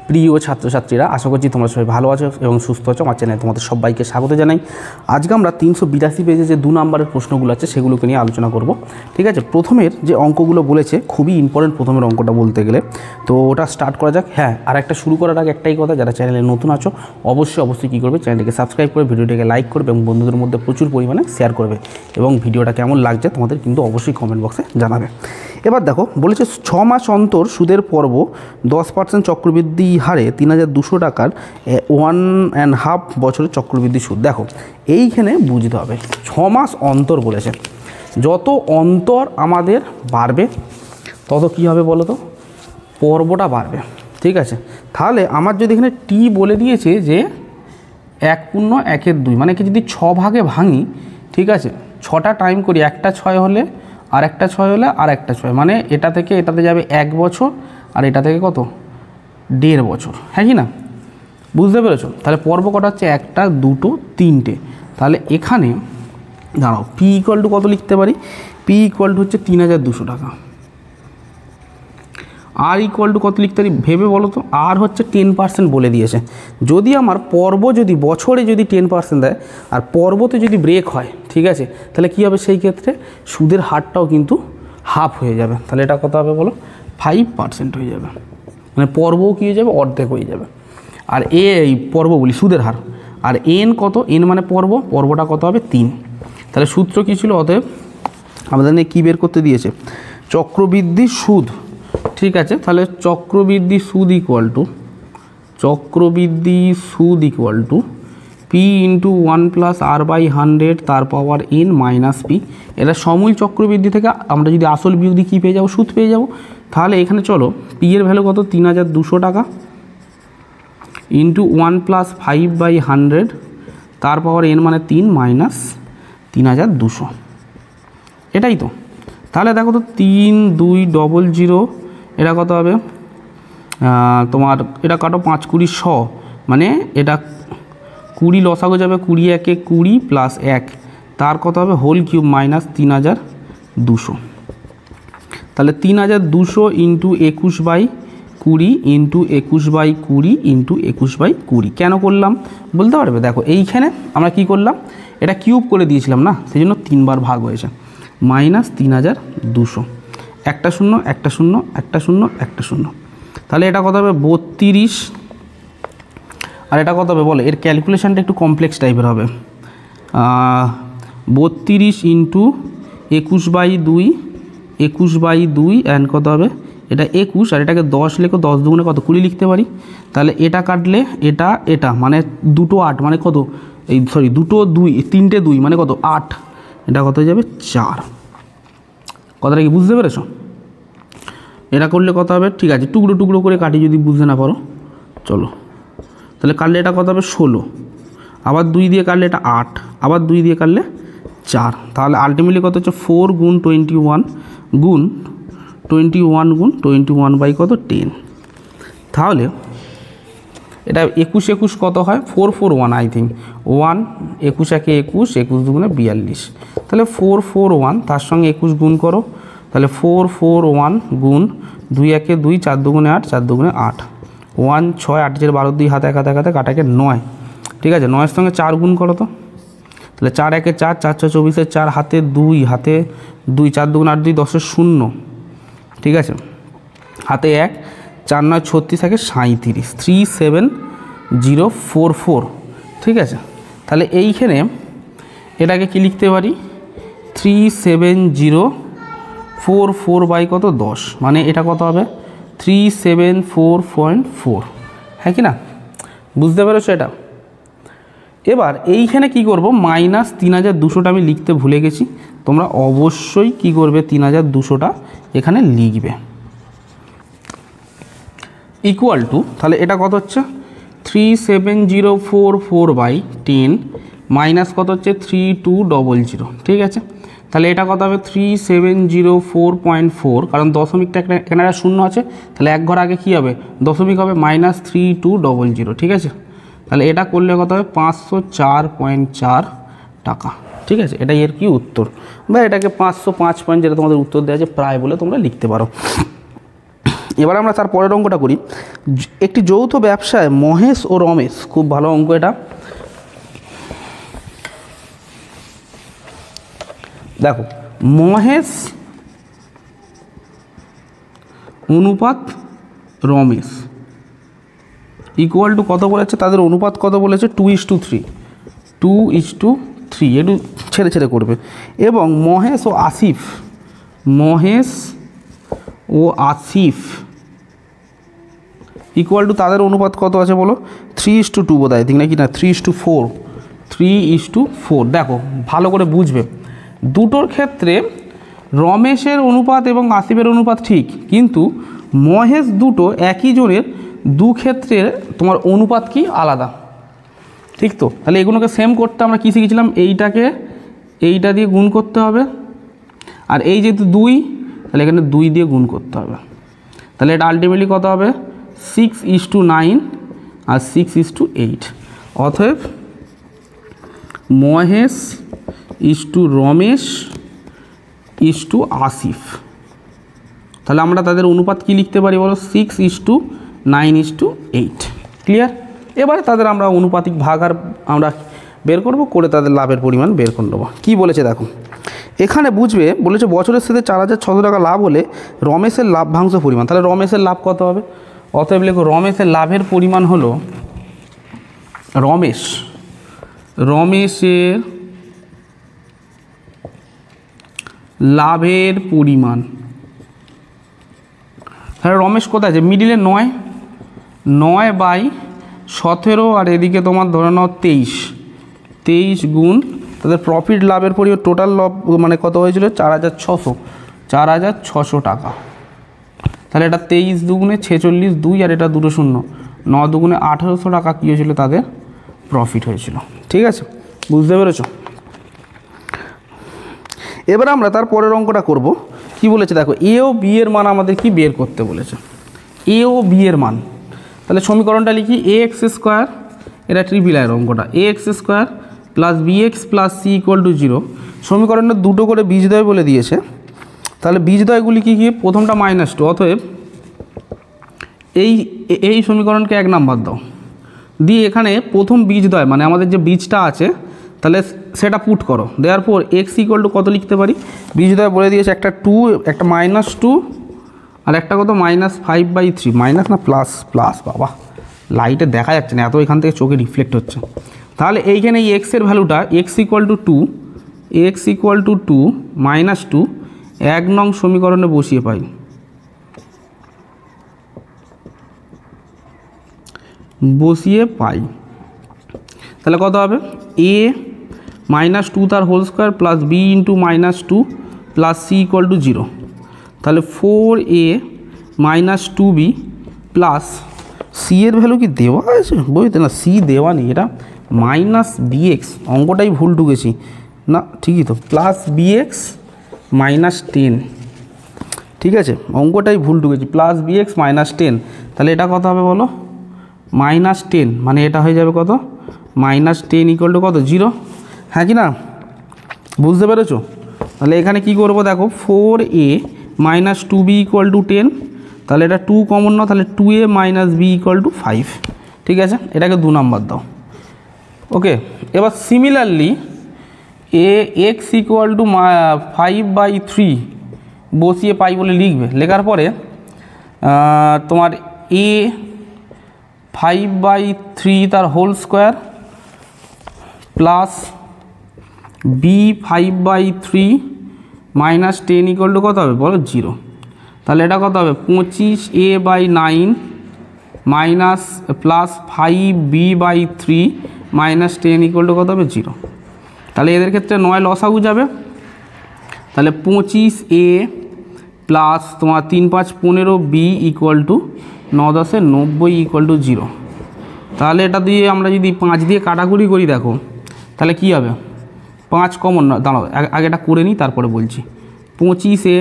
প্রিয় ছাত্রছাত্রীরা, আশা করছি তোমরা সবাই ভালো আছো এবং সুস্থ আছো। আমার চ্যানেলে তোমাদের সবাইকে স্বাগত জানাই। আজকে আমরা 382 পেজে যে 2 নম্বরের প্রশ্নগুলো আছে সেগুলোকে নিয়ে আলোচনা করব। ঠিক আছে, প্রথমের যে অঙ্কগুলো বলেছে খুবই ইম্পর্টেন্ট, প্রথমের অঙ্কটা বলতে গেলে। তো ওটা স্টার্ট করা যাক। হ্যাঁ, আর একটা শুরু করার আগে একটাই কথা, যারা চ্যানেলে নতুন আছো অবশ্যই কী করবে, চ্যানেলটিকে সাবস্ক্রাইব করে ভিডিওটিকে লাইক করবে এবং বন্ধুদের মধ্যে প্রচুর পরিমাণে শেয়ার করবে এবং ভিডিওটা কেমন লাগছে তোমাদের কিন্তু অবশ্যই কমেন্ট বক্সে জানাবে। এবার দেখো, বলেছে 6 মাস অন্তর সুদের পর্ব 10% চক্রবৃদ্ধি হারে 3200 টাকার 1.5 বছরের চক্রবৃদ্ধি সুদ। দেখো এইখানে বুঝতে হবে 6 মাস অন্তর বলেছে, যত অন্তর আমাদের বাড়বে তত কী হবে বলো তো, পর্বটা বাড়বে। ঠিক আছে, তাহলে আমার যদি এখানে টি বলে দিয়েছে যে 1.1/2, মানে কি যদি 6 ভাগে ভাঙি, ঠিক আছে, 6টা টাইম করি, একটা 6 হলে আর একটা 6 হলে আর একটা 6, মানে এটা থেকে এটাতে যাবে 1 বছর আর এটা থেকে কত 1.5 বছর। হ্যাঁ কি না, বুঝতে পেরেছো? তাহলে পর্ব কটা হচ্ছে 1টা 2টো 3টে। তাহলে এখানে দাঁড়াও, পি ইকুয়াল টু কত লিখতে পারি? পি ইকুয়াল টু হচ্ছে 3200 টাকা। আর ইকুয়াল টু কত লিখতে পারি ভেবে বলো তো? আর হচ্ছে 10% বলে দিয়েছে। যদি আমার পর্ব যদি বছরে যদি 10% দেয় আর পর্বতে যদি ব্রেক হয়, ঠিক আছে, তাহলে কী হবে? সেই ক্ষেত্রে সুদের হারটাও কিন্তু হাফ হয়ে যাবে। তাহলে এটা কত হবে বলো? 5% হয়ে যাবে, মানে পর্বও কী হয়ে যাবে? অর্ধেক হয়ে যাবে। আর এই পর্ব বলি সুদের হার, আর এন কত? এন মানে পর্বটা কত হবে? 3। তাহলে সূত্র কী ছিল? অতএব আমাদের কী বের করতে দিয়েছে? চক্রবৃদ্ধি সুদ। ঠিক আছে, তাহলে চক্রবৃদ্ধি সুদ equal to P into 1+r/100 তার পাওয়ার n মাইনাস পি। এটা সমূল চক্রবৃদ্ধি থেকে আমরা যদি আসল বিয়োগ দিই কী পেয়ে যাবো? সুদ পেয়ে যাবো। তাহলে এখানে চলো, পি এর ভ্যালু কত? 3200 টাকা ইন্টু 1+5/100 তার পাওয়ার n মানে 3 মাইনাস 3200, এটাই তো। তাহলে দেখো তো 3200, এটা কত হবে তোমার? এটা কাটো 5 20 100, মানে এটা 20 লসাগু যাবে, 20 একে 20 প্লাস 1 তার কত হবে? Whole cube minus 3200। তাহলে 3200 ইন্টু 21/20 ইন্টু 21/20 ইন্টু 21/20 কেন করলাম বলতে পারবে? দেখো এইখানে আমরা কি করলাম, এটা কিউব করে দিয়েছিলাম না, সেই জন্য 3 বার ভাগ হয়েছে, মাইনাস 3200, একটা শূন্য একটা শূন্য একটা শূন্য একটা শূন্য। তাহলে এটা কত হবে? 32। আর এটা কত হবে বলো? এর ক্যালকুলেশানটা একটু কমপ্লেক্স টাইপের হবে। 32 ইন্টু 21/2 অ্যান্ড কত হবে? এটা 21, আর এটাকে 10 লেখো, 10 দুগুণে কত? 20 লিখতে পারি। তাহলে এটা কাটলে এটা মানে 2টো 8, মানে কত? এই সরি 2টো 2, 3টে 2 মানে কত? 8। এটা কত হয়ে যাবে? 4। কথাটা কি বুঝতে পেরেছো? এটা করলে কত হবে? ঠিক আছে, টুকরো টুকরো করে কাটি যদি বুঝতে না পারো, চলো। তাহলে কাটলে এটা কত হবে? 16, আবার 2 দিয়ে কাটলে এটা 8, আবার 2 দিয়ে কাটলে 4। তাহলে আলটিমেটলি কত হচ্ছে? 4 গুণ 21 গুণ 10। তাহলে এটা 21 কত হয়? 441 আই থিঙ্ক 1, 21 একে 21, 21 দুগুণে 42। তাহলে 441 তার সঙ্গে 21 গুণ করো, তাহলে 441 গুণ 2 একে 2, 4 দুগুণে 8, 4 দুগুণে 8, 1 6 8 12 2 হাতে 1 হাতে 1 কাটাকে 9। ঠিক আছে, 9-এর সঙ্গে 4 গুণ করো তো, তাহলে 4 একে 4, 4 6 24, 4 হাতে 2 হাতে 2, 4 দুগুণ 8 2 10 0। ঠিক আছে, হাতে 1, 4 9 36 একে 37, 37044। ঠিক আছে, তাহলে এইখানে এটাকে কি লিখতে পারি? 37044 বাই কত? 10, মানে এটা কত হবে? 374.4। হ্যাঁ কি না, বুঝতে পেরেছো এটা? এবার এইখানে কি করব? মাইনাস 3200টা আমি লিখতে ভুলে গেছি, তোমরা অবশ্যই কি করবে? 3200টা এখানে লিখবে। ইকুয়াল টু, তাহলে এটা কত হচ্ছে? 37044/10 মাইনাস কত হচ্ছে? 3200। ঠিক আছে, তাহলে এটা কত হবে? 3704.4, কারণ দশমিকটা এখানে একটা শূন্য আছে, তাহলে এক ঘর আগে কী হবে? দশমিক হবে, মাইনাস 3200। ঠিক আছে, তাহলে এটা করলে কত হবে? 504.4 টাকা। ঠিক আছে, এটাই এর কি উত্তর, বা এটাকে 505 পয়েন্ট, যেটা তোমাদের উত্তর দেওয়া আছে প্রায় বলে তোমরা লিখতে পারো। এবার আমরা তার পরের অঙ্কটা করি। একটি যৌথ ব্যবসায় মহেশ ও রমেশ, খুব ভালো অঙ্ক এটা। দেখো মহেশ অনুপাত রমেশ ইকুয়াল টু কত বলেছে, তাদের অনুপাত কত বলেছে 2:3, 2:3, একটু ছেড়ে ছেড়ে করবে। এবং মহেশ ও আসিফ ইকুয়াল টু তাদের অনুপাত কত আছে বলো, 3:2 বোধ হয়, ঠিক নাকি না 3:4। দেখো ভালো করে বুঝবে, দুটোর ক্ষেত্রে রমেশের অনুপাত এবং আসিফের অনুপাত ঠিক, কিন্তু মহেশ দুটো একই জনের দু ক্ষেত্রে তোমার অনুপাত কি আলাদা, ঠিক তো? তাহলে এগুলোকে সেম করতে আমরা কী শিখেছিলাম, এইটা দিয়ে গুণ করতে হবে, আর এই যেহেতু 2 তাহলে এখানে 2 দিয়ে গুণ করতে হবে। তাহলে এটা আলটিমেটলি কত হবে, 6:9 আর 6:8। অতএব মহেশ রমেশ আসিফ, তাহলে আমরা তাদের অনুপাত কি লিখতে পারি বলো, 6:9:8। ক্লিয়ার? এবারে তাদের আমরা অনুপাতিক ভাগ আর আমরা বের করব, করে তাদের লাভের পরিমাণ বের করে নেবো। কী বলেছে দেখো, এখানে বুঝবে বলেছে বছরের শেষে 4,600 টাকা লাভ হলে রমেশের লাভ্যাংশ পরিমাণ। তাহলে রমেশের লাভ কত হবে, অতএব লেখো রমেশের লাভের পরিমাণ হলো, রমেশের লাভের পরিমাণ। তাহলে রমেশ কোথায় আছে, মিডিলে 9/17, আর এদিকে তোমার ধরে নাও 23 গুণ তাদের প্রফিট লাভের পরিমাণ, টোটাল লাভ মানে কত হয়েছিল 4,600 টাকা। তাহলে এটা 23 দুগুণে 46, 2 আর এটা 2 শূন্য, 9 দুগুণে 1800 টাকা কী হয়েছিল তাদের প্রফিট হয়েছিল। ঠিক আছে, বুঝতে পেরেছ? এবার আমরা তার পরের অঙ্কটা করব। কি বলেছে দেখো, এ ও বি এর মান আমাদের কি বের করতে বলেছে, এ ও বি এর মান। তাহলে সমীকরণটা লিখি, ax², এটা ট্রিপল এর অঙ্কটা, ax² plus bx plus c equal to 0। সমীকরণটা দুটো করে বীজদ্বয় বলে দিয়েছে, তাহলে বীজদ্বয়গুলি কী কী, প্রথমটা -2, অতএব এই সমীকরণকে 1 নাম্বার দাও, দিয়ে এখানে প্রথম বীজদ্বয় মানে আমাদের যে বীজটা আছে তাহলে সেটা পুট করো, দেওয়ার পর x ইকুয়াল টু কত লিখতে পারি, বীজদ্বয় বলে দিয়েছে একটা 2, একটা -2 আর একটা কত -5/3, মাইনাস না প্লাস, বাবা লাইটে দেখা যাচ্ছে না, এত এখান থেকে চোখে রিফ্লেক্ট হচ্ছে। তাহলে এইখানে এই এক্সের ভ্যালুটা x ইকুয়াল টু 2 -2 1 নং সমীকরণে বসিয়ে পাই, তাহলে কত হবে, a -2 তার whole square plus b into -2 plus c equal to 0। তাহলে 4a -2b প্লাস c এর ভ্যালু কি দেওয়া আছে বইতে, না c দেওয়া নেই, এটা -bx, অঙ্কটাই ভুল ঢুকেছি না, ঠিকই তো, প্লাস bx -10, ঠিক আছে, অঙ্কটাই ভুল ঢুকেছি, প্লাস bx -10। তাহলে এটা কত হবে বলো, -10, মানে এটা হয়ে যাবে কত, -10 ইকুয়াল টু কত 0, হ্যাঁ কি না, বুঝতে পেরেছো? তাহলে এখানে কি করব দেখো, 4a -2b ইকুয়াল টু 10, তাহলে এটা 2 কমন নাও, তাহলে 2a - b ইকুয়াল টু 5, ঠিক আছে, এটাকে 2 নাম্বার দাও। ওকে, এবার সিমিলারলি x ইকুয়াল টু 5/3 বসিয়ে পাই বলে লিখবে, লেখার পরে তোমার a 5/3 তার whole square plus b 5/3 -10 equal to কত হবে বলো 0। তাহলে এটা কত হবে 25a/9 minus plus 5b/3 -10 equal to কত হবে 0। তাহলে এদের ক্ষেত্রে 9 লসাগু যাবে, তাহলে 25a প্লাস তোমার 3 5 15b equal to 9 10 90 equal to 0। তাহলে এটা দিয়ে আমরা যদি 5 দিয়ে কাটাকুটি করি দেখো, তাহলে কি হবে, 5 কমন না, দাঁড়াও আগে এটা করে নিই তারপরে বলছি। 25a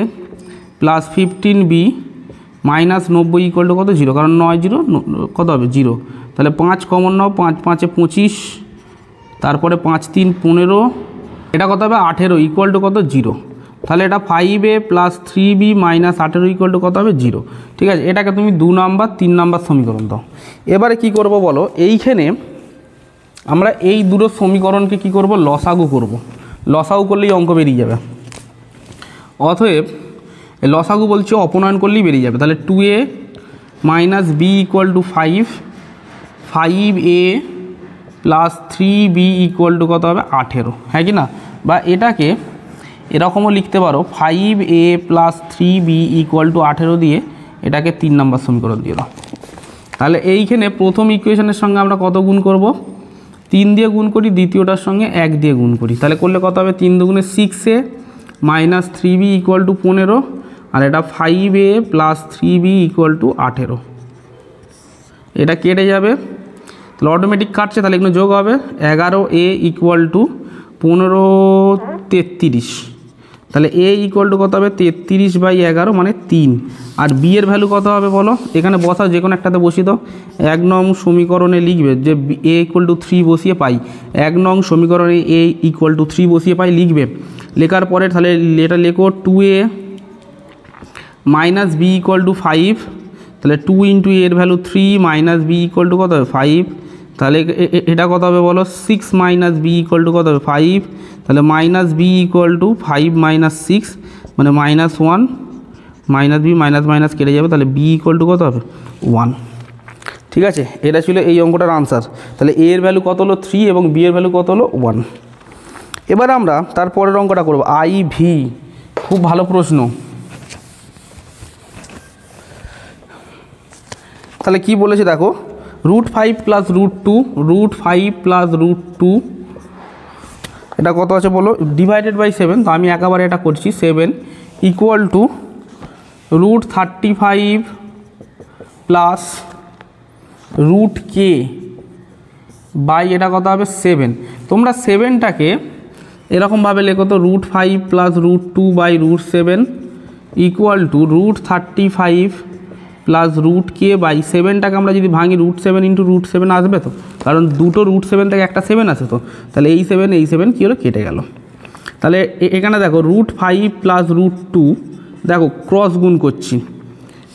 plus 15b minus 90 equal to কত 0, কারণ 9 0 কত হবে 0। তাহলে 5 কমন নাও, 5 5 25, তারপরে 5 3 15, এটা কত হবে 18 ইকুয়াল টু কত 0। তাহলে এটা 5a plus 3b minus 18 equal to কত হবে 0। ঠিক আছে, এটাকে তুমি 2 নাম্বার 3 নাম্বার সমীকরণ দাও। এবারে কি করব বলো, এইখানে আমরা এই দুটো সমীকরণকে কি করব, লসাগু করব। লসাগু করলেই অঙ্ক বেরিয়ে যাবে। অতএব লসাগু বলছি অপনয়ন করলেই বেরিয়ে যাবে। তাহলে 2a minus b equal to 5, 5a plus 3b equal to কত হবে 18, হ্যাঁ কি না? বা এটাকে এরকমও লিখতে পারো 5a plus 3b equal to 18 দিয়ে এটাকে 3 নম্বর সমীকরণ দিয়ে দাও। তাহলে এইখানে প্রথম ইকুয়েশনের সঙ্গে আমরা কত গুণ করব, 3 দিয়ে গুণ করি, দ্বিতীয়টার সঙ্গে 1 দিয়ে গুণ করি। তাহলে করলে কত হবে, 3 দুগুণে 6a minus 3b equal to 15, আর এটা 5a plus 3b equal to 18। এটা কেটে যাবে, তাহলে অটোমেটিক কাটছে, তাহলে এগুলো যোগ হবে। 11a ইকুয়াল টু 15 33, তাহলে a ইকুয়াল টু কত হবে 33/11 মানে 3। আর b এর ভ্যালু কত হবে বলো, এখানে বসাও, যে কোনো একটাতে বসিয়ে দাও। 1 নং সমীকরণে লিখবে যে a ইকুয়াল টু 3 বসিয়ে পাই, 1 নং সমীকরণে a ইকুয়াল টু 3 বসিয়ে পাই লিখবে। লেখার পরে তাহলে এটা লেখো 2a minus b equal to 5, তাহলে 2 ইন্টু a এর value 3 minus b equal to কত হবে 5, তাহলে এটা কত হবে বলো 6 মাইনাস b ইকুয়াল টু কত হবে 5, তাহলে minus b equal to 5 minus 6 মানে -1, মাইনাস b মাইনাস মাইনাস কেটে যাবে, তাহলে b ইকুয়াল টু কত হবে 1। ঠিক আছে, এটা ছিল এই অঙ্কটার আনসার। তাহলে a এর ভ্যালু কত হলো 3 এবং b এর ভ্যালু কত হলো 1। এবার আমরা তারপরের অঙ্কটা করব IV, খুব ভালো প্রশ্ন। তাহলে কি বলেছে দেখো, √5 প্লাস √2, √5 প্লাস √2 এটা কত আছে বলো, ডিভাইডেড বাই 7, তো আমি একেবারে এটা করছি 7 equal to √35 plus √k by এটা কত হবে 7। তোমরা 7টাকে এরকমভাবে লেখো তো, √5 plus √2 by √7 equal to √35 plus √k by 7টাকে আমরা যদি ভাঙি √7 ইন্টু √7 আসবে তো, কারণ দুটো √7 থেকে একটা 7 আছে তো, তাহলে এই 7 কী হলো কেটে গেল। তাহলে এখানে দেখো √5 প্লাস √2 দেখো ক্রস গুণ করছি।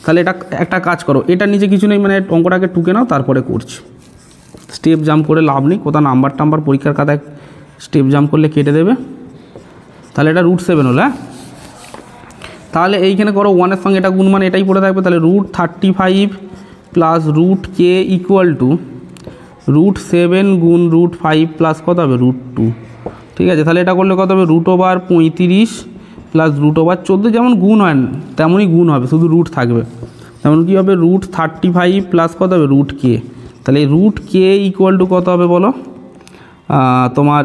তাহলে এটা একটা কাজ করো, এটা নিচে কিছু নেই, মানে অঙ্কটাকে টুকে নাও, তারপরে করছি। স্টেপ জাম্প করে লাভ নেই, কোথাও নাম্বার টাম্বার পরীক্ষার খাতায় স্টেপ জাম্প করলে কেটে দেবে। তাহলে এটা √7 হলো, হ্যাঁ। তাহলে এইখানে করো 1-এর সঙ্গে এটা গুণ, মানে এটাই পড়ে থাকবে। তাহলে √35 প্লাস √k ইকুয়াল টু √7 গুণ √5 প্লাস কত হবে √2। ঠিক আছে, তাহলে এটা করলে কত হবে √35 প্লাস √14, যেমন গুণ হয় তেমনই গুণ হবে, শুধু রুট থাকবে। তেমন কী হবে √35 প্লাস কত হবে √k, তাহলে √k ইকুয়াল টু কত হবে বলো, তোমার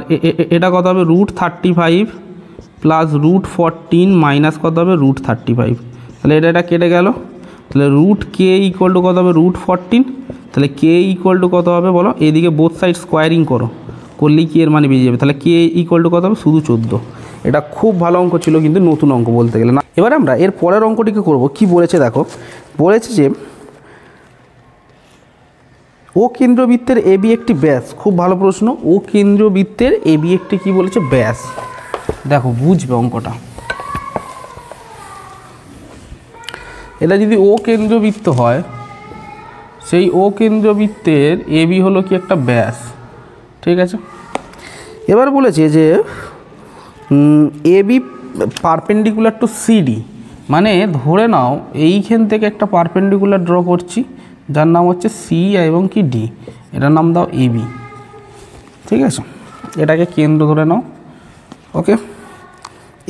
এটা কত হবে √35 প্লাস √14 মাইনাস কত হবে √35, তাহলে এটা কেটে গেল। তাহলে √k ইকুয়াল টু কত হবে √14, তাহলে k ইকুয়াল টু কত হবে বলো, এদিকে বোথ সাইড স্কোয়ারিং করো, করলেই কি এর মানে বেরিয়ে যাবে। তাহলে k ইকুয়াল টু কত হবে শুধু 14। এটা খুব ভালো অঙ্ক ছিল, কিন্তু নতুন অঙ্ক বলতে গেলে না। এবার আমরা এর পরের অঙ্কটিকে করব। কি বলেছে দেখো, বলেছে যে ও কেন্দ্রবৃত্তের AB একটি ব্যাস, খুব ভালো প্রশ্ন। ও কেন্দ্রবৃত্তের AB একটি কি বলেছে ব্যাস, দেখো বুঝবে অঙ্কটা। এটা যদি ও কেন্দ্রবৃত্ত হয়, সেই ও কেন্দ্রবৃত্তের AB হলো কি একটা ব্যাস। ঠিক আছে, এবার বলেছে যে AB পারপেন্ডিকুলার টু CD, মানে ধরে নাও এইখান থেকে একটা পারপেন্ডিকুলার ড্র করছি, যার নাম হচ্ছে C এবং কি D, এটার নাম দাও AB। ঠিক আছে, এটাকে কেন্দ্র ধরে নাও। ওকে,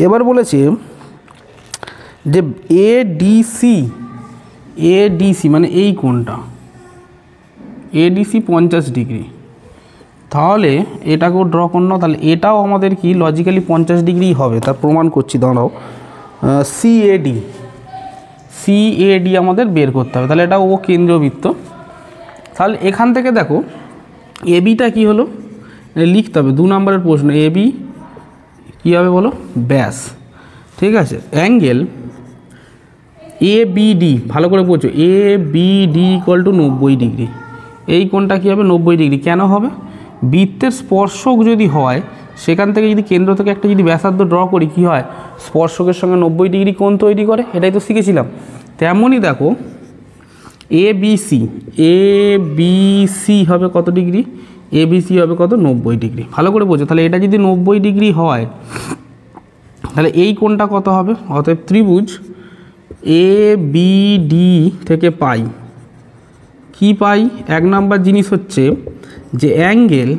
এবার বলেছে যে ADC মানে এই কোণটা ADC 50 ডিগ্রি, তাহলে এটাকেও ড্র করে নাও। তাহলে এটাও আমাদের কি লজিক্যালি 50 ডিগ্রি হবে, তার প্রমাণ করছি দাঁড়াও। CAD আমাদের বের করতে হবে। তাহলে এটা ও কেন্দ্রবৃত্ত। তাহলে এখান থেকে দেখো ABটা কি হলো লিখতে হবে, 2 নম্বরের প্রশ্ন। AB কী হবে বলো, ব্যাস। ঠিক আছে, অ্যাঙ্গেল ABD ভালো করে বলছো, ABD ইকুয়াল টু 90 ডিগ্রি। এই কোণটা কী হবে 90 ডিগ্রি। কেন হবে, বৃত্তের স্পর্শক যদি হয় সেখান থেকে যদি কেন্দ্র থেকে একটা যদি ব্যাসার্ধ ড্র করি কী হয়, স্পর্শকের সঙ্গে 90 ডিগ্রি কোণ তৈরি করে, এটাই তো শিখেছিলাম। তেমনই দেখো এবিসি হবে কত ডিগ্রি, এবিসি হবে কত 90 ডিগ্রি। ভালো করে বোঝো, তাহলে এটা যদি 90 ডিগ্রি হয় তাহলে এই কোণটা কত হবে, অতএব ত্রিভুজ এবিডি থেকে পাই কি পাই, এক নাম্বার জিনিস হচ্ছে যে angle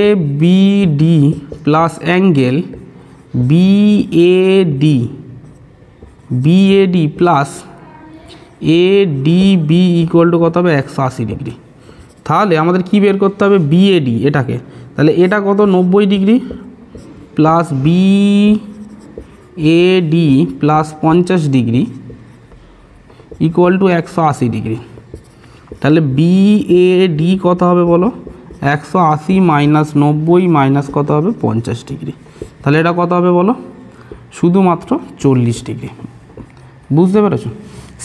ABD plus angle BAD plus ADB equal to কত হবে 180 ডিগ্রি। তাহলে আমাদের কি বের করতে হবে, বিএডি এটাকে, তাহলে এটা কত 90 degree plus BAD plus 50 degree equal to 180 degree. তাহলে বিএডি কত হবে বলো, 180 মাইনাস 90 মাইনাস কত হবে 50 ডিগ্রি। তাহলে এটা কত হবে বলো, শুধুমাত্র 40 ডিগ্রি। বুঝতে পেরেছো?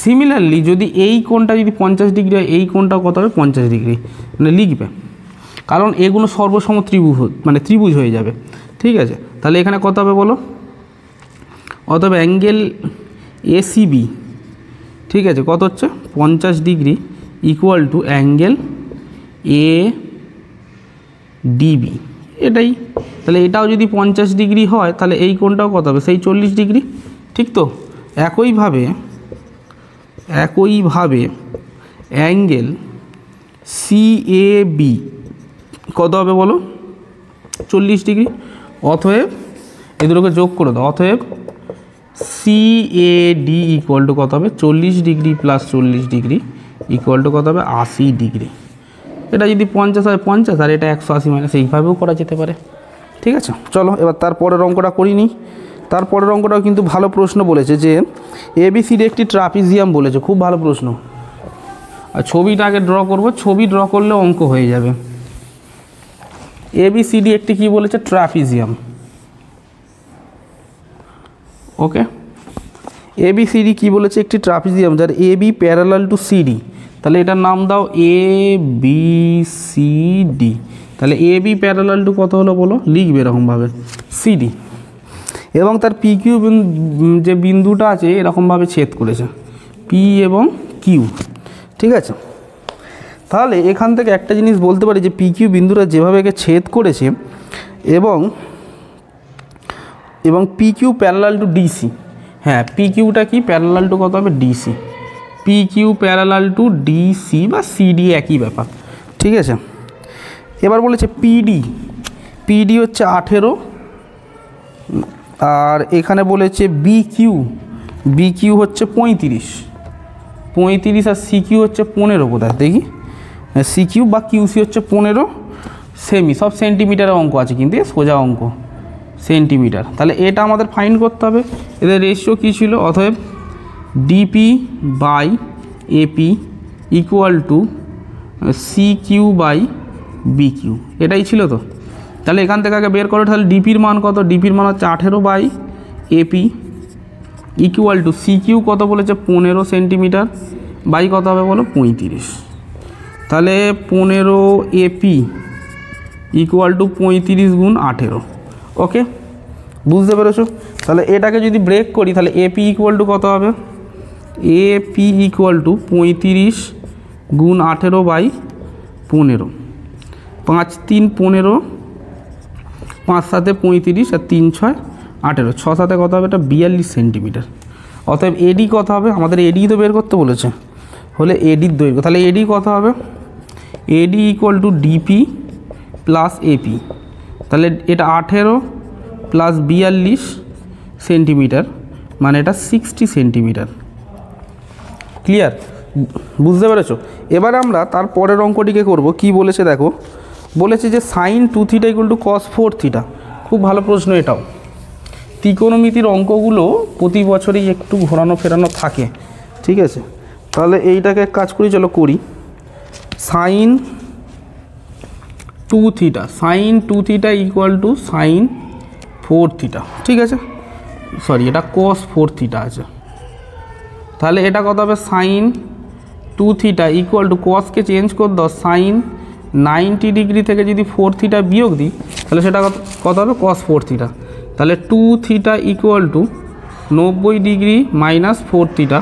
সিমিলারলি যদি এই কোণটা যদি 50 ডিগ্রি হয়, এই কোণটাও কত হবে 50 ডিগ্রি, মানে লিখবে, কারণ এগুলো সর্বসম ত্রিভুজ মানে ত্রিভুজ হয়ে যাবে। ঠিক আছে, তাহলে এখানে কত হবে বলো, অতএব অ্যাঙ্গেল এসিবি, ঠিক আছে, কত হচ্ছে 50 degree equal to angle ADB, এটাই। তাহলে এটাও যদি 50 ডিগ্রি হয় তাহলে এই কোণটাও কত হবে, সেই 40 ডিগ্রি। ঠিক তো? একইভাবে অ্যাঙ্গেল সিএবি কত হবে বলো, 40 ডিগ্রি। অতএব এই দুটোকে যোগ করে দাও, অতএব সিএডি ইকুয়াল টু কত হবে 40 degree plus 40 degree equal to কত হবে 80 ডিগ্রি। এটা যদি 50 হয় 50, আর এটা 180 মাইনাস, এইভাবেও করা যেতে পারে। ঠিক আছে, চলো এবার তারপরের অঙ্কটা করিনি। তারপরের অঙ্কটাও কিন্তু ভালো প্রশ্ন বলেছে, যে এবিসিডি একটি ট্রাপিজিয়াম বলেছে, খুব ভালো প্রশ্ন। আর ছবিটা আগে ড্র করব, ছবি ড্র করলে অঙ্ক হয়ে যাবে। এবিসিডি একটি কি বলেছে, ট্রাপিজিয়াম। ওকে, এবিসিডি কি বলেছে, একটি ট্রাপিজিয়াম যার এবি প্যারালাল টু সিডি। তাহলে এটার নাম দাও এবিসিডি। তাহলে এবি প্যারালাল টু কত হলো বলো, লিখবে এরকমভাবে সিডি, এবং তার পি কিউ যে বিন্দুটা আছে এরকমভাবে ছেদ করেছে, পি এবং কিউ। ঠিক আছে, তাহলে এখান থেকে একটা জিনিস বলতে পারি যে পি কিউ বিন্দুটা যেভাবে একে ছেদ করেছে এবং P Q parallel to DC. হ্যাঁ, পি কিউটা কি প্যারালাল টু কত হবে, DC. P Q parallel to DC বা সিডি একই ব্যাপার। ঠিক আছে, এবার বলেছে পিডি হচ্ছে 18, আর এখানে বলেছে বিকিউ হচ্ছে 35, আর সিকিউ হচ্ছে 15। কোথায় দেখি, সিকিউ বা কিউসি হচ্ছে 15 সেমি, সব সেন্টিমিটারের অঙ্ক আছে কিন্তু সোজা অঙ্ক সেন্টিমিটার। তাহলে এটা আমাদের ফাইন্ড করতে হবে, এদের রেশিও কী ছিল, অতএব DP by AP equal to CQ by BQ, এটাই ছিল তো। তাহলে এখান থেকে আগে বের করো, তাহলে ডিপির মান কত, ডিপির মান হচ্ছে 18 by AP equal to CQ কত বলেছে 15 সেন্টিমিটার বাই কত হবে বলো 35। তাহলে 15 এপি ইকুয়াল টু 35 গুণ 18। ওকে, বুঝতে পেরেছো? তাহলে এটাকে যদি ব্রেক করি তাহলে এপি ইকুয়াল টু কত হবে, এপি ইকুয়াল টু 35 গুণ 18 বাই 15, 5 3 15, 5 7 35 আর 3 6 18, 6 7 কত হবে, এটা 42 সেন্টিমিটার। অতএব এডি কত হবে, আমাদের এডি তো বের করতে বলেছে, হলে এডির দৈর্ঘ্য। তাহলে এডি কত হবে, AD equal to DP plus AP. তাহলে এটা 18 প্লাস 42 সেন্টিমিটার, মানে এটা 60 সেন্টিমিটার। ক্লিয়ার? বুঝতে পেরেছো? এবার আমরা তার পরের অঙ্কটিকে করব। কি বলেছে দেখো, বলেছে যে sine 2 theta equal to cos 4 theta. খুব ভালো প্রশ্ন এটাও। ত্রিকোণমিতির অঙ্কগুলো প্রতি বছরই একটু ঘোরানো ফেরানো থাকে। ঠিক আছে, তাহলে এইটাকে কাজ করি, চলো করি। Sine 2 theta equal to sine 4 theta. ঠিক আছে, সরি এটা কস 4 থিটা আছে। তাহলে এটা কত হবে, সাইন 2 থিটা ইকুয়াল টু কসকে চেঞ্জ করে দাও, সাইন 90 ডিগ্রি থেকে যদি 4 থিটা বিয়োগ দিই তাহলে সেটা কত হবে cos 4 থিটা। তাহলে 2 theta equal to 90 degree minus 4 theta.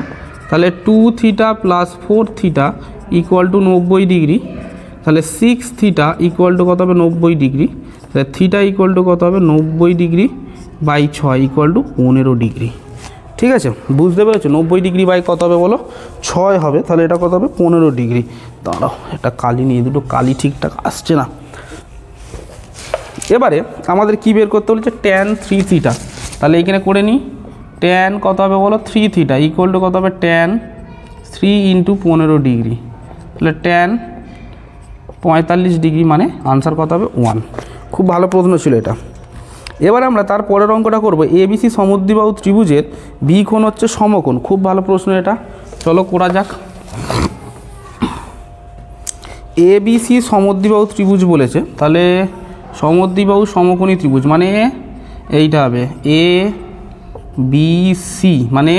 তাহলে 2 theta plus 4 theta equal to 90 degree. তাহলে 6 থিটা ইকুয়াল টু কত হবে 90 ডিগ্রি। তাহলে থিটা ইকুয়াল টু কত হবে 90 degree by 6 equal to 15 degree. ঠিক আছে, বুঝতে পেরেছো? 90 ডিগ্রি বাই কত হবে বলো, 6 হবে। তাহলে এটা কত হবে 15 ডিগ্রি। দাঁড়াও, এটা কালি নিয়ে, দুটো কালি ঠিকঠাক আসছে না। এবারে আমাদের কি বের করতে বলেছে, tan 3 থিটা। তাহলে এখানে করে নিই, tan কত হবে বলো 3 থিটা ইকুয়াল টু কত হবে tan 3 ইন্টু 15 ডিগ্রি। তাহলে tan 45 ডিগ্রি, মানে আনসার কত হবে 1। খুব ভালো প্রশ্ন ছিল এটা। এবার আমরা তার পরের অঙ্কটা করব, এবিসি সমদ্বিবাহু ত্রিভুজের বি কোণ হচ্ছে সমকোণ। খুব ভালো প্রশ্ন এটা, চলো করা যাক। এবিসি সমদ্বিবাহু ত্রিভুজ বলেছে, তাহলে সমদ্বিবাহু সমকোণী ত্রিভুজ মানে এইটা হবে এ বি সি, মানে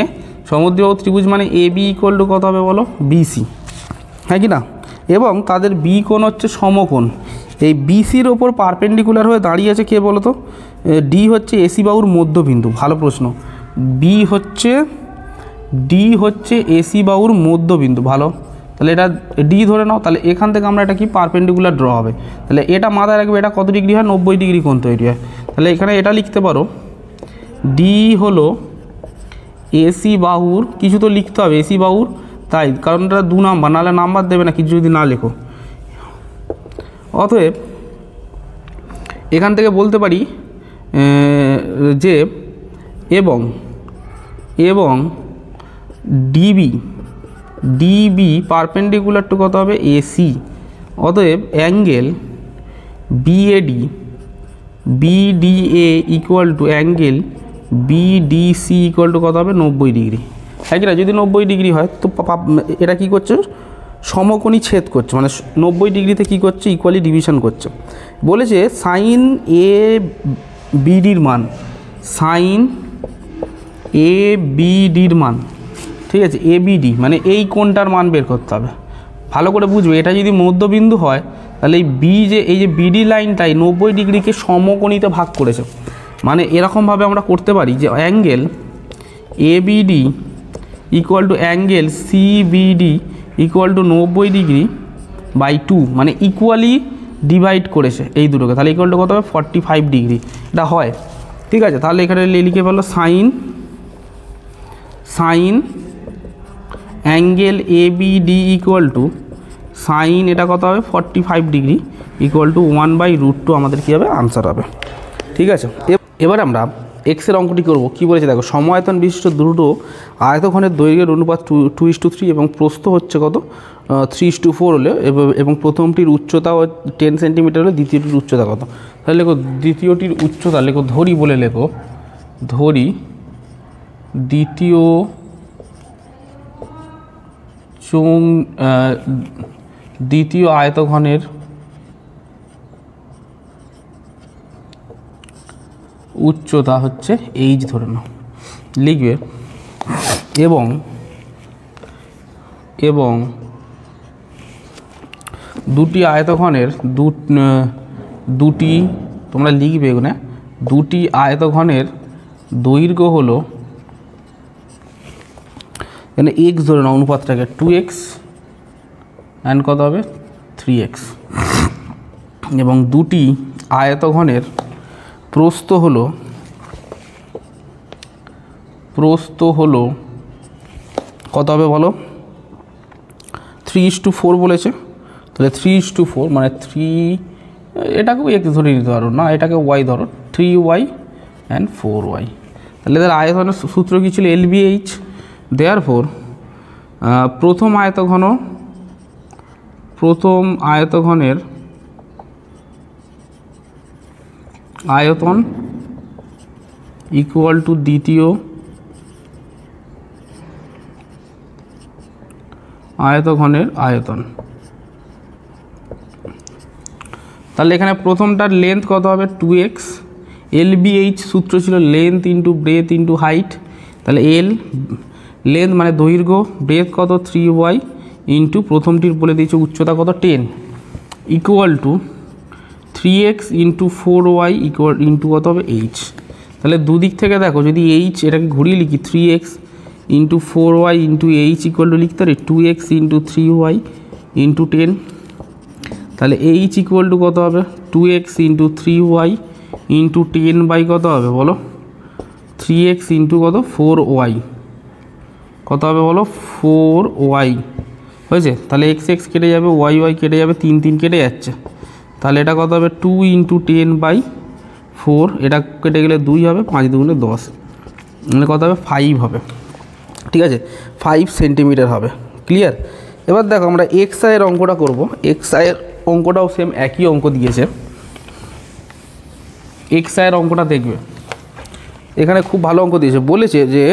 সমদ্বিবাহু ত্রিভুজ মানে এ বি ইকুয়াল টু কত হবে বলো বিসি, হ্যাঁ কি না? এবং তাদের বি কোণ হচ্ছে সমকোণ। এই বিসির ওপর পারপেন্ডিকুলার হয়ে দাঁড়িয়ে আছে কে বলো তো, ডি হচ্ছে এসি বাহুর মধ্যবিন্দু। ভালো প্রশ্ন, ডি হচ্ছে এসি বাহুর মধ্যবিন্দু। ভালো, তাহলে এটা ডি ধরে নাও। তাহলে এখান থেকে আমরা এটা কি পারপেন্ডিকুলার ড্র হবে। তাহলে এটা মাথায় রাখবে, এটা কত ডিগ্রি হয় 90 ডিগ্রি কোণ তৈরি হয়। তাহলে এখানে এটা লিখতে পারো, ডি হলো এসি বাহুর, কিছু তো লিখতে হবে এসি বাহুর, তাই কারণ এটা 2 নাম্বার, নাহলে নাম্বার দেবে না কিছু যদি না লেখো। অতএব এখান থেকে বলতে পারি যে এবং ডিবি পারপেন্ডিকুলার টু কত হবে এসি। অতএব angle BDA equal to angle BDC equal to কত হবে 90 ডিগ্রি। হ্যাঁ কি না? যদি 90 ডিগ্রি হয় তো এটা কি করছে, সমকোণী ছেদ করছে, মানে 90 ডিগ্রিতে কি করছে, ইকুয়ালি ডিভিশন করছে। বলেছে সাইন এ বিডির মান, সাইন এ বিডির মান, ঠিক আছে, এ বিডি মানে এই কোণটার মান বের করতে হবে। ভালো করে বুঝবে, এটা যদি মধ্যবিন্দু হয় তাহলে এই যে বিডি লাইনটাই 90 ডিগ্রিকে সমকোণীতে ভাগ করেছে। মানে এরকমভাবে আমরা করতে পারি যে angle A BD equal to angle CBD equal to 90 degree by 2, মানে ইকুয়ালি ডিভাইড করেছে এই দুটোকে। তাহলে ইকুয়াল টু কত হবে 45 ডিগ্রি, এটা হয়। ঠিক আছে, তাহলে এখানে লিখে ফেললো sine angle A BD equal to sine, এটা কত হবে 45 ডিগ্রি ইকুয়াল টু 1/√2 আমাদের কী হবে আনসার হবে। ঠিক আছে, এবার আমরা এক্সের অঙ্কটি করব। কি বলেছে দেখো, সমায়তন বিশিষ্ট দুটো আয়তঘনের দৈর্ঘ্যের অনুপাত 2:3 এবং প্রস্থ হচ্ছে কত 3:4 হলে, এবং প্রথমটির উচ্চতা 10 সেন্টিমিটার হলে দ্বিতীয়টির উচ্চতা কত। তাহলে লেখো দ্বিতীয়টির উচ্চতা, লেখো ধরি বলে লেখো, ধরি দ্বিতীয় আয়তঘনের উচ্চতা হচ্ছে এইচ ধরে নাও, লিখবে এবং দুটি আয়তঘনের দুটি তোমরা লিখবে এখানে, দুটি আয়তঘনের দৈর্ঘ্য হলো, এখানে এক্স ধরে নাও অনুপাতটাকে, 2x অ্যান্ড কত হবে 3x, এবং দুটি আয়তঘনের প্রস্থ হলো কত হবে বলো, 3:4 বলেছে। তাহলে 3:4 মানে 3, এটাকেও x ধরে নিতে পারো না, এটাকে y ধরো, 3y অ্যান্ড 4y। তাহলে এদের আয়তনের সূত্র কী ছিল, LBH। দেয়ারফোর প্রথম আয়তঘনের আয়তন ইকুয়াল টু দ্বিতীয় আয়তঘনের আয়তন। তাহলে এখানে প্রথমটার লেন্থ কত হবে 2x, LBH সূত্র ছিল length into breadth into height. তাহলে লেন্থ মানে দৈর্ঘ্য, ব্রেথ কত 3y ইন্টু প্রথমটির বলে দিয়েছে উচ্চতা কত 10 equal two 3x into 4y equal into কত হবে এইচ। তাহলে দুদিক থেকে দেখো, যদি এইচ এটাকে ঘুরিয়ে লিখি 3x into 4y into H equal to লিখতে পারি 2x ইন্টু 3y ইন্টু 10। তাহলে এইচ ইকুয়াল টু কত হবে 2x into 3y into 10 by কত হবে বলো 3x ইন্টু কত 4y, কত হবে বলো 4y হয়েছে। তাহলে এক্স এক্স কেটে যাবে, ওয়াই ওয়াই কেটে যাবে, 3 3 কেটে যাচ্ছে। তাহলে এটা কত হবে 2 ইন্টু 10 বাই 4, এটা কেটে গেলে 2 হবে, 5 2 10, মানে কত হবে 5 হবে। ঠিক আছে, 5 সেন্টিমিটার হবে। ক্লিয়ার? এবার দেখো আমরা এক্স আইয়ের অঙ্কটা করব। এক্স আইয়ের অঙ্কটাও সেম একই অঙ্ক দিয়েছে। এক্স আইয়ের অঙ্কটা দেখবে, এখানে খুব ভালো অঙ্ক দিয়েছে। বলেছে যে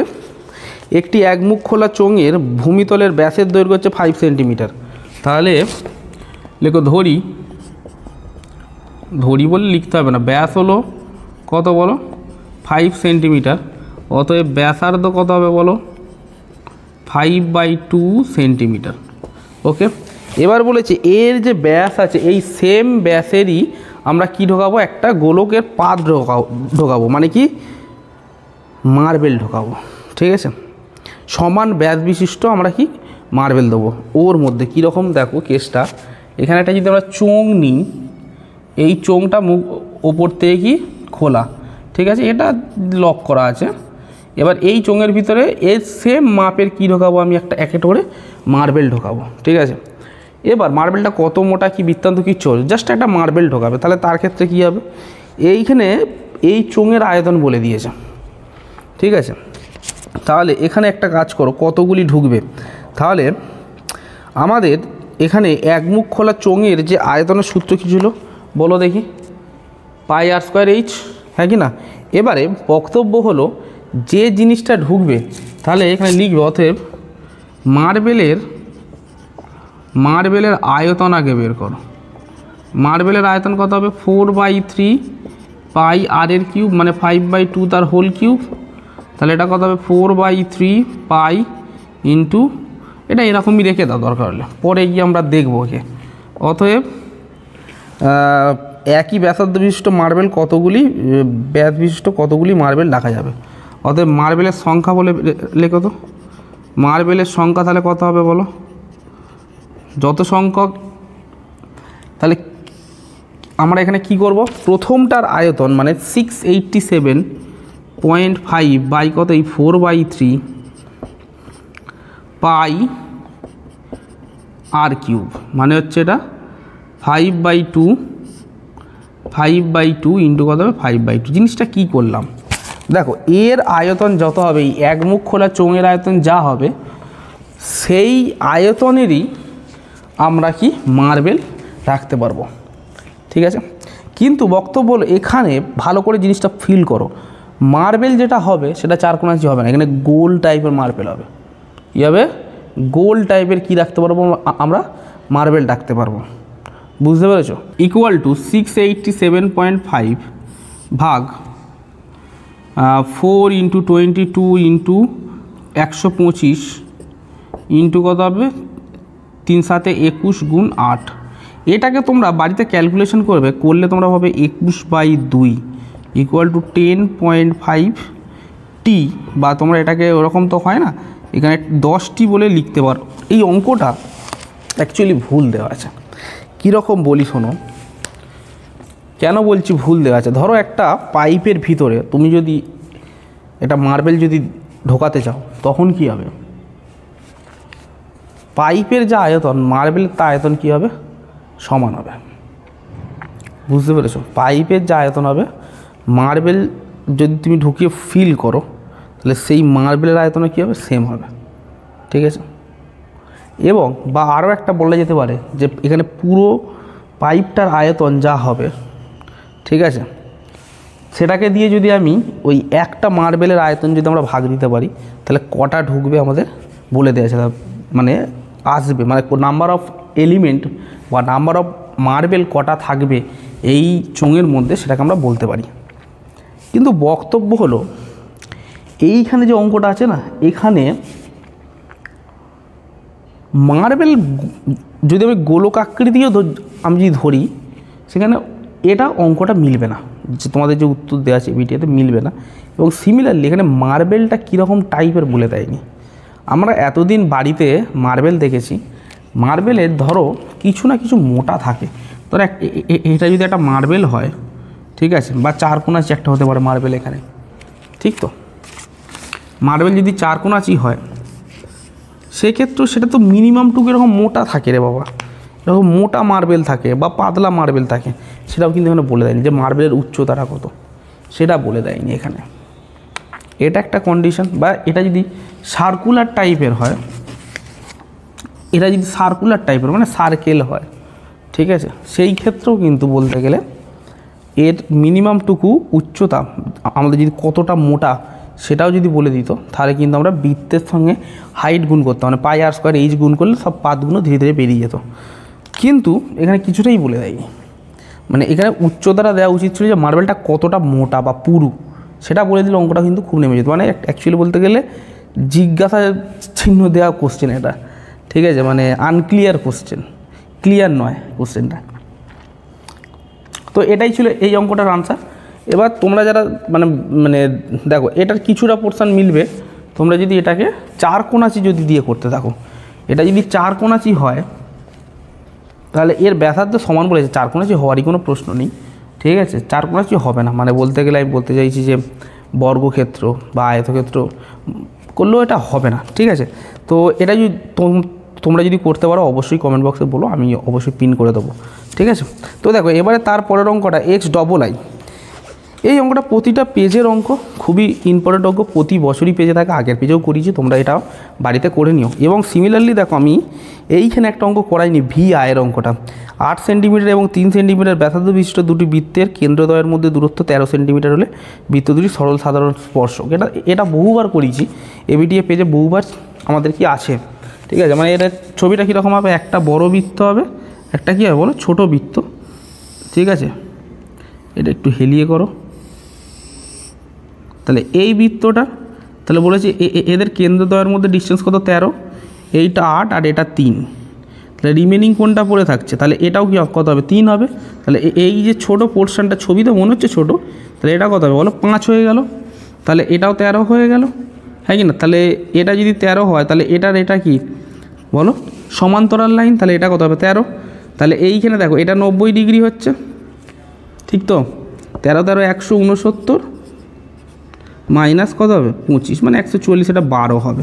একটি একমুখ খোলা চোঙের ভূমিতলের ব্যাসের দৈর্ঘ্য হচ্ছে 5 সেন্টিমিটার। তাহলে লেখো ধরি, ধরি বলে লিখতে হবে না, ব্যাস হলো কত বলো 5 সেন্টিমিটার, অতএব ব্যাসার্ধ কত হবে বলো 5/2 সেন্টিমিটার। ওকে, এবার বলেছে এর যে ব্যাস আছে এই সেম ব্যাসেরই আমরা কি ঢোকাবো, একটা গোলকের পাত ঢোকাবো, মানে কি মার্বেল ঢোকাবো। ঠিক আছে, সমান ব্যাস বিশিষ্ট আমরা কি মার্বেল দেবো ওর মধ্যে। কীরকম দেখো কেসটা, এখানে একটা যদি আমরা চোঙ নিই, এই চোঙটা মুখ ওপর থেকে কি খোলা, ঠিক আছে, এটা লক করা আছে। এবার এই চোঙের ভিতরে এর সেম মাপের কি ঢোকাবো আমি, একটা করে মার্বেল ঢোকাবো। ঠিক আছে, এবার মার্বেলটা কত মোটা কি বৃত্তান্ত কি চল, জাস্ট একটা মার্বেল ঢোকাবে। তাহলে তার ক্ষেত্রে কী হবে, এইখানে এই চোঙের আয়তন বলে দিয়েছে। ঠিক আছে, তাহলে এখানে একটা কাজ করো, কতগুলি ঢুকবে। তাহলে আমাদের এখানে একমুখ খোলা চোঙের যে আয়তনের সূত্র কী ছিল বলো দেখি, πr²h, হ্যাঁ কি না। এবারে বক্তব্য হলো যে জিনিসটা ঢুকবে, তাহলে এখানে লিখবে অতএব মার্বেলের আয়তন আগে বের করো। মার্বেলের আয়তন কত হবে 4/3 পাই আর এর কিউব, মানে 5/2 তার হোল কিউব। তাহলে এটা কত হবে 4/3 পাই ইন্টু, এটা এরকমই রেখে দাও দরকার হলে, পরে গিয়ে আমরা দেখবো ওকে। অতএব একই ব্যাসার্ধ বিশিষ্ট মার্বেল কতগুলি, ব্যাস বিশিষ্ট কতগুলি মার্বেল রাখা যাবে। অতএব মার্বেলের সংখ্যা বলে লেখো তো, মার্বেলের সংখ্যা তাহলে কত হবে বলো, যত সংখ্যক। তাহলে আমরা এখানে কি করব, প্রথমটার আয়তন মানে 687.5 বাই কত এই 4/3 পাই আর কিউব, মানে হচ্ছে এটা 5/2 ইন্টু কত হবে 5/2। জিনিসটা কি করলাম দেখো, এর আয়তন যত হবে, এই একমুখ খোলা চোঙের আয়তন যা হবে, সেই আয়তনেরই আমরা কি মার্বেল রাখতে পারবো। ঠিক আছে, কিন্তু বক্তব্য হলো এখানে ভালো করে জিনিসটা ফিল করো, মার্বেল যেটা হবে সেটা চারকোনাচি হবে না, এখানে গোল টাইপের মার্বেল হবে। কী হবে, গোল টাইপের কি রাখতে পারবো আমরা, মার্বেল রাখতে পারবো। বুঝতে পেরেছো? ইকুয়াল টু 687.5 ভাগ 4 ইন্টু 22 ইন্টু 125 ইন্টু কত হবে 3 7 21 গুণ 8। এটাকে তোমরা বাড়িতে ক্যালকুলেশন করলে তোমরা হবে 21/2 ইকুয়াল টু 10.5 টি, বা তোমরা এটাকে ওরকম তো হয় না, এখানে 10টি বলে লিখতে পারো। এই অঙ্কটা অ্যাকচুয়ালি ভুল দেওয়া আছে। কীরকম বলি শোনো, কেন বলছি ভুল দেওয়া আছে। ধরো একটা পাইপের ভিতরে তুমি যদি এটা মার্বেল যদি ঢোকাতে চাও, তখন কি হবে, পাইপের যা আয়তন মার্বেলের তা আয়তন কী হবে, সমান হবে। বুঝতে পেরেছো? পাইপের যা আয়তন হবে, মার্বেল যদি তুমি ঢুকিয়ে ফিল করো, তাহলে সেই মার্বেলের আয়তনে কী হবে, সেম হবে। ঠিক আছে, এবং বা আরও একটা বলা যেতে পারে যে এখানে পুরো পাইপটার আয়তন যা হবে, ঠিক আছে, সেটাকে দিয়ে যদি আমি ওই একটা মার্বেলের আয়তন যদি আমরা ভাগ দিতে পারি, তাহলে কটা ঢুকবে আমাদের বলে দেওয়া আছে, মানে আসবে, মানে নাম্বার অফ এলিমেন্ট বা নাম্বার অফ মার্বেল কটা থাকবে এই চোঙের মধ্যে, সেটাকে আমরা বলতে পারি। কিন্তু বক্তব্য হলো এইখানে যে অঙ্কটা আছে না, এখানে মার্বেল যদি আমি গোলক আকৃতিও আমি যদি ধরি, সেখানে এটা অঙ্কটা মিলবে না, যে তোমাদের যে উত্তর দেওয়া আছে ভিডিওতে মিলবে না। এবং সিমিলারলি এখানে মার্বেলটা কীরকম টাইপের বলে দেয়নি। আমরা এতদিন বাড়িতে মার্বেল দেখেছি, মার্বেলের ধরো কিছু না কিছু মোটা থাকে। ধরো এটা যদি একটা মার্বেল হয়, ঠিক আছে, বা চারকোনাচি একটা হতে পারে মার্বেল এখানে, ঠিক তো। মার্বেল যদি চারকোনাচি হয় সেক্ষেত্রে সেটা তো মিনিমামটুকু এরকম মোটা থাকে রে বাবা, এরকম মোটা মার্বেল থাকে বা পাতলা মার্বেল থাকে, সেটাও কিন্তু এখানে বলে দেয়নি যে মার্বেলের উচ্চতাটা কত, সেটা বলে দেয়নি এখানে। এটা একটা কন্ডিশন। বা এটা যদি সার্কুলার টাইপের হয়, এটা যদি সার্কুলার টাইপের মানে সার্কেল হয়, ঠিক আছে, সেই ক্ষেত্রেও কিন্তু বলতে গেলে এর মিনিমামটুকু উচ্চতা আমাদের যদি কতটা মোটা সেটাও যদি বলে দিত, তাহলে কিন্তু আমরা বৃত্তের সঙ্গে হাইট গুণ করতাম, মানে পাই আর স্কোয়ার এইচ গুণ করলে সব পাতগুলো ধীরে ধীরে বেরিয়ে যেত। কিন্তু এখানে কিছুটাই বলে দেয়নি। মানে এখানে উচ্চতাটা দেওয়া উচিত ছিল যে মার্বেলটা কতটা মোটা বা পুরু, সেটা বলে দিলে অঙ্কটা কিন্তু খুব নেমে যেত। মানে অ্যাকচুয়ালি বলতে গেলে জিজ্ঞাসা চিহ্ন দেওয়া কোশ্চেন এটা, ঠিক আছে, মানে আনক্লিয়ার কোশ্চেন, ক্লিয়ার নয় কোশ্চেনটা। তো এটাই ছিল এই অঙ্কটার আনসার। এবার তোমরা যারা মানে মানে দেখো এটার কিছুটা পোর্শন মিলবে, তোমরা যদি এটাকে চারকোনাচি যদি দিয়ে করতে থাকো, এটা যদি চারকোনাচি হয় তাহলে এর ব্যাসার্ধ সমান বলেছে, চারকোনাচি হওয়ারই কোনো প্রশ্ন নেই, ঠিক আছে, চারকোনাচি হবে না। মানে বলতে গেলে আমি বলতে চাইছি যে বর্গক্ষেত্র বা আয়তক্ষেত্র করলেও এটা হবে না, ঠিক আছে। তো এটা যদি তোমরা যদি করতে পারো অবশ্যই কমেন্ট বক্সে বলো, আমি অবশ্যই পিন করে দেবো, ঠিক আছে। তো দেখো এবারে তারপরের অঙ্কটা XII, এই অঙ্কটা প্রতিটা পেজের অঙ্ক, খুবই ইম্পর্টেন্ট অঙ্ক, প্রতি বছরই পেজে থাকে, আগের পেজেও করিয়েছি, তোমরা এটা বাড়িতে করে নিও। এবং সিমিলারলি দেখো আমি এইখানে একটা অঙ্ক করাইনি, VI এর অঙ্কটা 8 সেন্টিমিটার এবং 3 সেন্টিমিটার ব্যাসার্ধ বিশিষ্ট দুটি বৃত্তের কেন্দ্রদ্বয়ের মধ্যে দূরত্ব 13 সেন্টিমিটার হলে বৃত্ত দুটি সরল সাধারণ স্পর্শক। এটা বহুবার করিয়েছি, এবিটিএ পেজে বহুবার আমাদের কি আছে, ঠিক আছে। মানে এটা ছবিটা কীরকম হবে, একটা বড় বৃত্ত হবে, একটা কী হবে বলো, ছোটো বৃত্ত, ঠিক আছে। এটা একটু হেলিয়ে করো, তাহলে এই বৃত্তটা, তাহলে বলেছে এদের কেন্দ্রদ্বয়ের মধ্যে ডিস্টেন্স কত 13, এইটা 8 আর এটা 3, তাহলে রিমেনিং কোনটা পড়ে থাকছে, তাহলে এটাও কি কত হবে, 3 হবে। তাহলে এই যে ছোটো পোর্শনটা ছবিতে মনে হচ্ছে ছোটো, তাহলে এটা কত হবে বলো, 5 হয়ে গেল। তাহলে এটাও 13 হয়ে গেল, হ্যাঁ কি না। তাহলে এটা যদি 13 হয় তাহলে এটা কি বলো, সমান্তরাল লাইন, তাহলে এটা কত হবে 13। তাহলে এইখানে দেখো এটা 90 ডিগ্রি হচ্ছে, ঠিক তো, 13 13 169 মাইনাস কত হবে 25, মানে 140, এটা 12 হবে,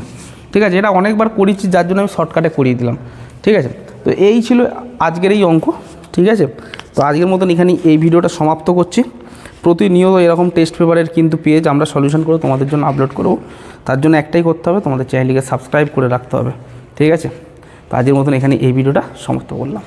ঠিক আছে। এটা অনেকবার করেছি যার জন্য আমি শর্টকাটে করিয়ে দিলাম, ঠিক আছে। তো এই ছিল আজকের এই অঙ্ক, ঠিক আছে। তো আজকের মতন এখানে এই ভিডিওটা সমাপ্ত করছি। প্রতিনিয়ত এরকম টেস্ট পেপারের কিন্তু পেজ আমরা সলিউশন করে তোমাদের জন্য আপলোড করব, তার জন্য একটাই করতে হবে, তোমাদের চ্যানেলটিকে সাবস্ক্রাইব করে রাখতে হবে, ঠিক আছে। তো আজকের মতন এখানে এই ভিডিওটা সমাপ্ত করলাম।